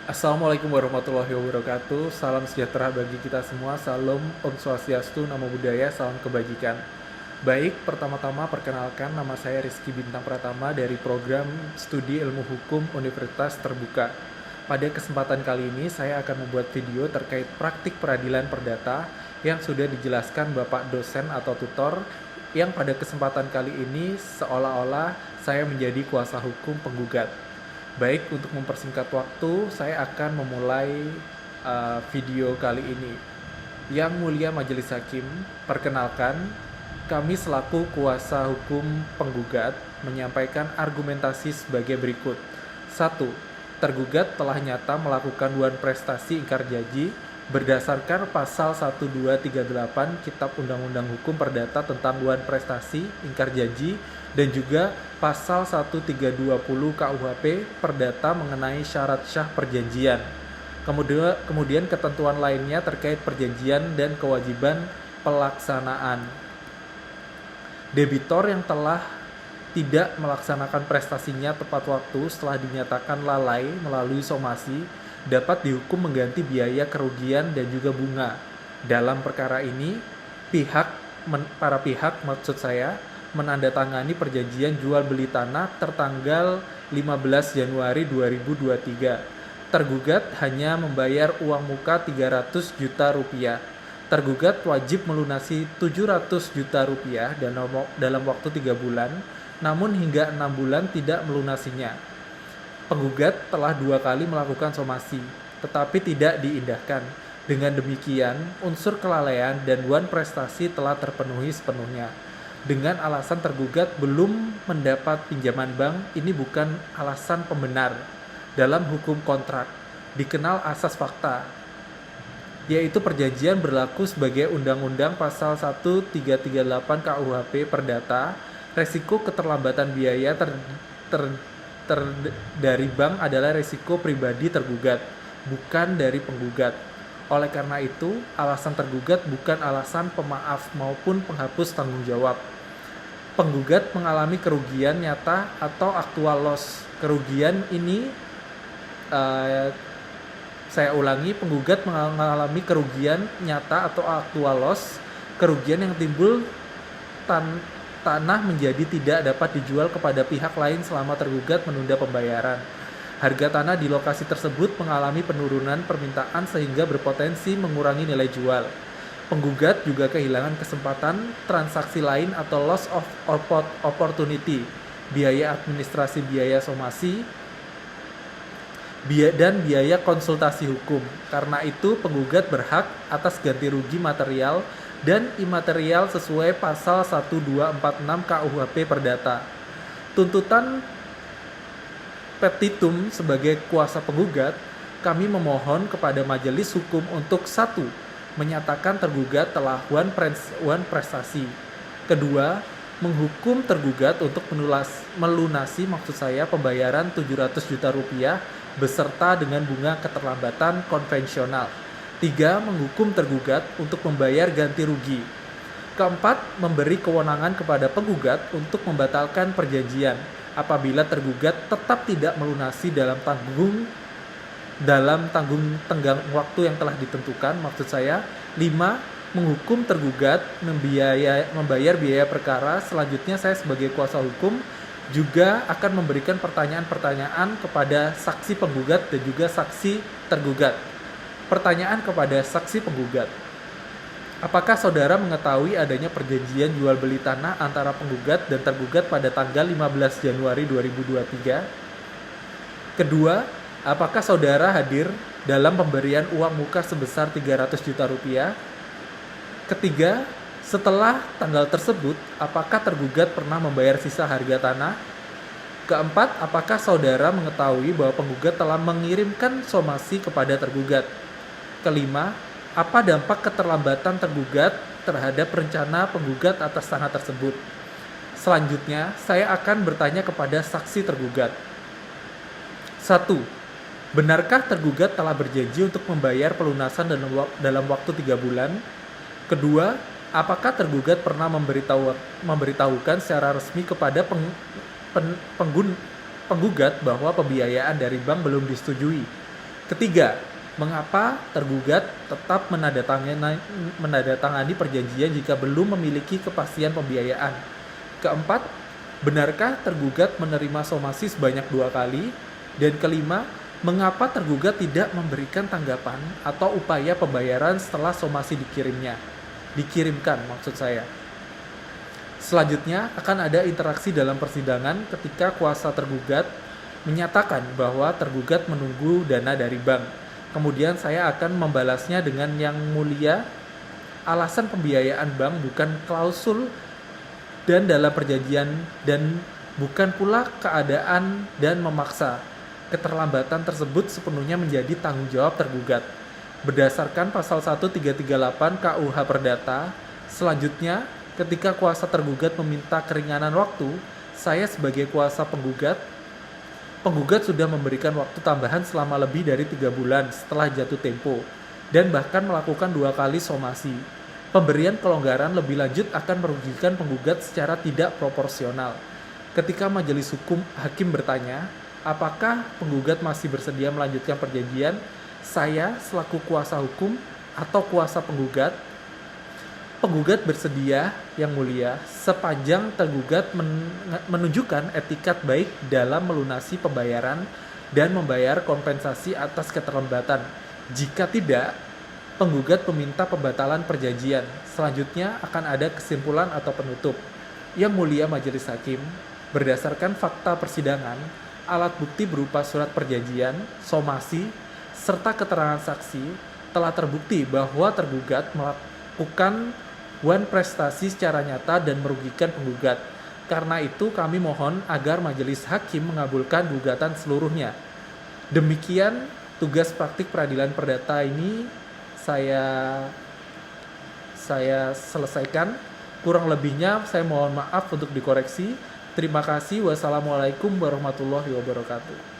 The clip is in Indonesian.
Assalamualaikum warahmatullahi wabarakatuh. Salam sejahtera bagi kita semua. Salam Om Swastiastu, Namo Buddhaya, salam kebajikan. Baik, pertama-tama perkenalkan nama saya Rizky Bintang Pratama dari program Studi Ilmu Hukum Universitas Terbuka. Pada kesempatan kali ini saya akan membuat video terkait praktik peradilan perdata yang sudah dijelaskan Bapak dosen atau tutor, yang pada kesempatan kali ini seolah-olah saya menjadi kuasa hukum penggugat. Baik, untuk mempersingkat waktu, saya akan memulai video kali ini. Yang Mulia Majelis Hakim, perkenalkan, kami selaku kuasa hukum penggugat menyampaikan argumentasi sebagai berikut. 1. Tergugat telah nyata melakukan dugaan prestasi ingkar janji berdasarkan pasal 1238 Kitab Undang-Undang Hukum Perdata tentang dugaan prestasi ingkar janji dan juga pasal 1320 KUHP Perdata mengenai syarat syah perjanjian. Kemudian ketentuan lainnya terkait perjanjian dan kewajiban pelaksanaan. Debitor yang telah tidak melaksanakan prestasinya tepat waktu setelah dinyatakan lalai melalui somasi dapat dihukum mengganti biaya kerugian dan juga bunga. Dalam perkara ini, para pihak menandatangani perjanjian jual beli tanah tertanggal 15 Januari 2023. Tergugat hanya membayar uang muka 300 juta rupiah. Tergugat wajib melunasi 700 juta rupiah dalam waktu 3 bulan, namun hingga 6 bulan tidak melunasinya. Penggugat telah 2 kali melakukan somasi, tetapi tidak diindahkan. Dengan demikian, unsur kelalaian dan dugaan prestasi telah terpenuhi sepenuhnya. Dengan alasan tergugat belum mendapat pinjaman bank, ini bukan alasan pembenar. Dalam hukum kontrak, dikenal asas fakta, yaitu perjanjian berlaku sebagai undang-undang pasal 1338 KUHP Perdata. Resiko keterlambatan biaya dari bank adalah resiko pribadi tergugat, bukan dari penggugat. Oleh karena itu, alasan tergugat bukan alasan pemaaf maupun penghapus tanggung jawab. Penggugat mengalami kerugian nyata atau actual loss. Kerugian ini, saya ulangi, penggugat mengalami kerugian nyata atau actual loss, kerugian yang timbul tanah menjadi tidak dapat dijual kepada pihak lain selama tergugat menunda pembayaran. Harga tanah di lokasi tersebut mengalami penurunan permintaan sehingga berpotensi mengurangi nilai jual. Penggugat juga kehilangan kesempatan transaksi lain atau loss of opportunity, biaya administrasi, biaya somasi, dan biaya konsultasi hukum. Karena itu, penggugat berhak atas ganti rugi material dan imaterial sesuai pasal 1246 KUHP Perdata. Tuntutan petitum sebagai kuasa penggugat, kami memohon kepada majelis hukum untuk 1. Menyatakan tergugat telah wan prestasi. 2. Menghukum tergugat untuk melunasi pembayaran 700 juta rupiah beserta dengan bunga keterlambatan konvensional. 3. Menghukum tergugat untuk membayar ganti rugi. 4. Memberi kewenangan kepada penggugat untuk membatalkan perjanjian apabila tergugat tetap tidak melunasi dalam tenggang waktu yang telah ditentukan. 5. Menghukum tergugat membayar biaya perkara. Selanjutnya saya sebagai kuasa hukum juga akan memberikan pertanyaan-pertanyaan kepada saksi penggugat dan juga saksi tergugat. Pertanyaan kepada saksi penggugat. Apakah saudara mengetahui adanya perjanjian jual beli tanah antara penggugat dan tergugat pada tanggal 15 Januari 2023? Kedua, apakah saudara hadir dalam pemberian uang muka sebesar 300 juta rupiah? Ketiga, setelah tanggal tersebut, apakah tergugat pernah membayar sisa harga tanah? Keempat, apakah saudara mengetahui bahwa penggugat telah mengirimkan somasi kepada tergugat? Kelima, apa dampak keterlambatan tergugat terhadap rencana penggugat atas tanah tersebut? Selanjutnya, saya akan bertanya kepada saksi tergugat. 1. Benarkah tergugat telah berjanji untuk membayar pelunasan dalam waktu 3 bulan? Kedua, apakah tergugat pernah memberitahukan secara resmi kepada penggugat bahwa pembiayaan dari bank belum disetujui? Ketiga, mengapa tergugat tetap menandatangani perjanjian jika belum memiliki kepastian pembiayaan? Keempat, benarkah tergugat menerima somasi sebanyak 2 kali? Dan kelima, mengapa tergugat tidak memberikan tanggapan atau upaya pembayaran setelah somasi dikirimkan maksud saya. Selanjutnya akan ada interaksi dalam persidangan ketika kuasa tergugat menyatakan bahwa tergugat menunggu dana dari bank. Kemudian saya akan membalasnya dengan yang mulia, alasan pembiayaan bank bukan klausul dan dalam perjanjian dan bukan pula keadaan dan memaksa. Keterlambatan tersebut sepenuhnya menjadi tanggung jawab tergugat. Berdasarkan pasal 1338 KUH Perdata, selanjutnya ketika kuasa tergugat meminta keringanan waktu, saya sebagai kuasa penggugat sudah memberikan waktu tambahan selama lebih dari 3 bulan setelah jatuh tempo dan bahkan melakukan 2 kali somasi. Pemberian kelonggaran lebih lanjut akan merugikan penggugat secara tidak proporsional. Ketika majelis hukum hakim bertanya, apakah penggugat masih bersedia melanjutkan perjanjian, saya selaku kuasa hukum atau kuasa penggugat bersedia yang mulia sepanjang tergugat menunjukkan etikat baik dalam melunasi pembayaran dan membayar kompensasi atas keterlambatan. Jika tidak, penggugat meminta pembatalan perjanjian. Selanjutnya akan ada kesimpulan atau penutup. Yang mulia majelis hakim, berdasarkan fakta persidangan, alat bukti berupa surat perjanjian, somasi, serta keterangan saksi telah terbukti bahwa tergugat melakukan prestasi secara nyata dan merugikan penggugat. Karena itu kami mohon agar majelis hakim mengabulkan gugatan seluruhnya. Demikian tugas praktik peradilan perdata ini saya selesaikan. Kurang lebihnya saya mohon maaf untuk dikoreksi. Terima kasih. Wassalamualaikum warahmatullahi wabarakatuh.